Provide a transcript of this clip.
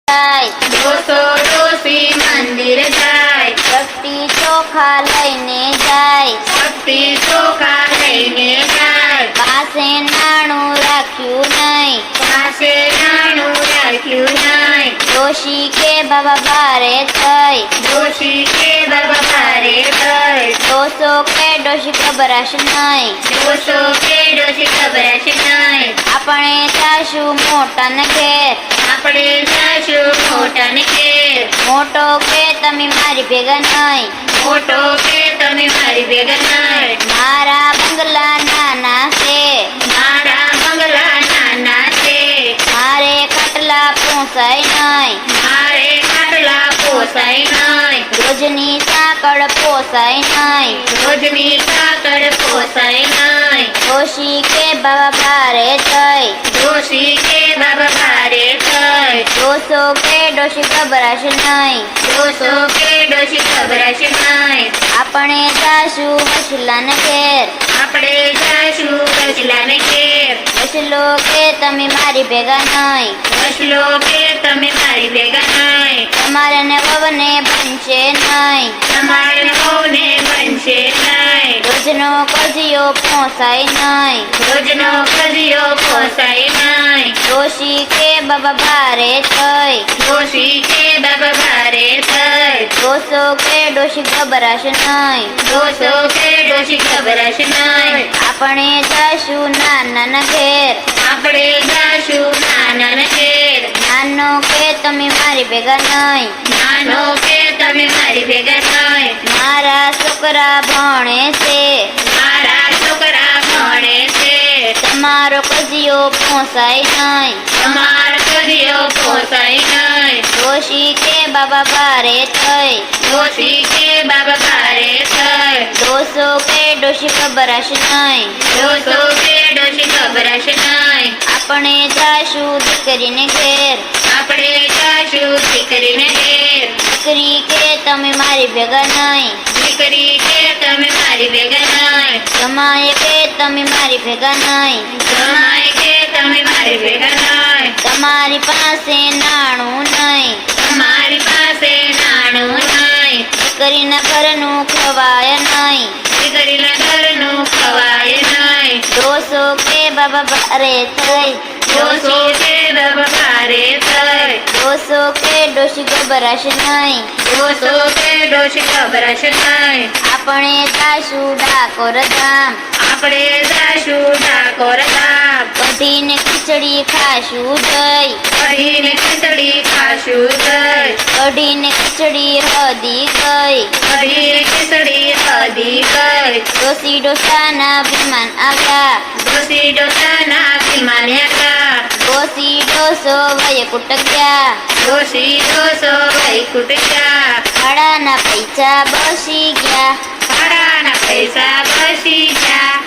જાય, ડોસો ડોસી મંદિર જાય, શક્તિ ચોખા લઈને જાય, શક્તિ ચોખા લઈને જાય, પાસે નાણું રાખ્યું નહીં, પાસે નાણું રાખ્યું નહીં, ડોશી કે બાબા ભારે થઈ, ડોશી કે બાબા ભારે થઈ, ડોસો કે ડોશી ગભરાશ નહીં, ડોસો કે ડોશી ગભરાશ નહીં, આપણે જાશું મોટાને ઘેર, આપણે જાશું મોટાને ઘેર, મોટો કે તમે મારી ભેગા નહીં, મોટો કે તમે મારી ભેગા નહીં, મારા બંગલા નાના છે, મારા બંગલા નાના છે, મારે ખાટલા પોસાય નહીં, મારે ખાટલા પોસાય નહીં, રોજની સાંકળ પોસાય નહીં, રોજની સાકર પોસાય નહીં, ડોશી કે બાબા ભારે થઈ, ડોશી કે બાબા ભારે થઈ, ડોસો કે ડોશી ગભરાશ નહીં, ડોસો કે ડોશી ગભરાશ નહીં, આપણે જાશું વસલાને ઘેર, આપણે જાશું વસલાને ઘેર, વસલો કે તમે મારી ભેગા નહીં, વસલો કે તમે મારી ભેગા નહીં, તમારે ને વહુને બનશે નહીં, તમારે વહુને બનશે નહીં, રોજનો કજિયો પોસાય નહીં, રોજનો કજિયો પોસાય નહીં, ડોશી કે બાબા ભારે થઈ, ડોશી કે બાબા ભારે થઈ, ડોસો કે ડોશી ગભરાશ નહીં, ડોસો કે ડોશી ગભરાશ નહીં, આપણે જાશું નાના ઘેર, આપણે જાશું નાના ઘેર, નાનો કે તમે મારી ભેગા નહીં, નાનો કે તમે મારી ભેગા નહીં, મારા છોકરા ભણે છે, મારા છોકરા ભણે છે, તમારો કજિયો પોસાય નહીં, તમારો કજિયો પોસાય નહીં, ડોશી કે બાબા ભારે થઈ, ડોશી કે બાબા ભારે થઈ, ડોસો કે ડોશી ગભરાશ નહીં, ડોસો કે ડોશી ગભરાશ નહીં, આપણે જાશું દીકરીને ઘેર, આપણે જાશું દીકરીને ઘેર, દીકરી કે તમે મારી ભેગા નહીં, દીકરી કે તમે મારી ભેગા નહીં, જમાય કે તમે મારી ભેગા નહીં, જમાય કે તમે મારી ભેગા નહીં, તમારી પાસે નાણું નહીં, તમારી પાસે નાણું નહીં, દીકરીના ઘરનું ખવાય નહીં, દીકરીના ઘરનું ખવાય નહીં, ડોસો કે બાબા ભારે થઈ, ડોસો કે બાબા ભારે થઈ, ડોસો કે ડોશી ગભરાશ નહીં, ડોસો કે ડોશી ગભરાશ નહીં, આપણે જાશું ડાકોર ધામ, આપણે જાશું ડાકોર ધામ, કઢીને ખીચડી ખાશું જઈ, કઢીને ખીચડી ખાશું જઈ, કઢીને ખીચડી હદી ગઈ, કઢીને ખીચડી હદી ગઈ, ડોસી ડોસાના વિમાન આવ્યા, ડોસી ડોસાના વિમાન આવ્યા, ડોસી ડોસો વયકુટ ગયા, ડોસી ડોસો વૈકુંઠ ગયા, ભાડાના પૈસા બસી ગયા, ભાડાના પૈસા બસી ગયા,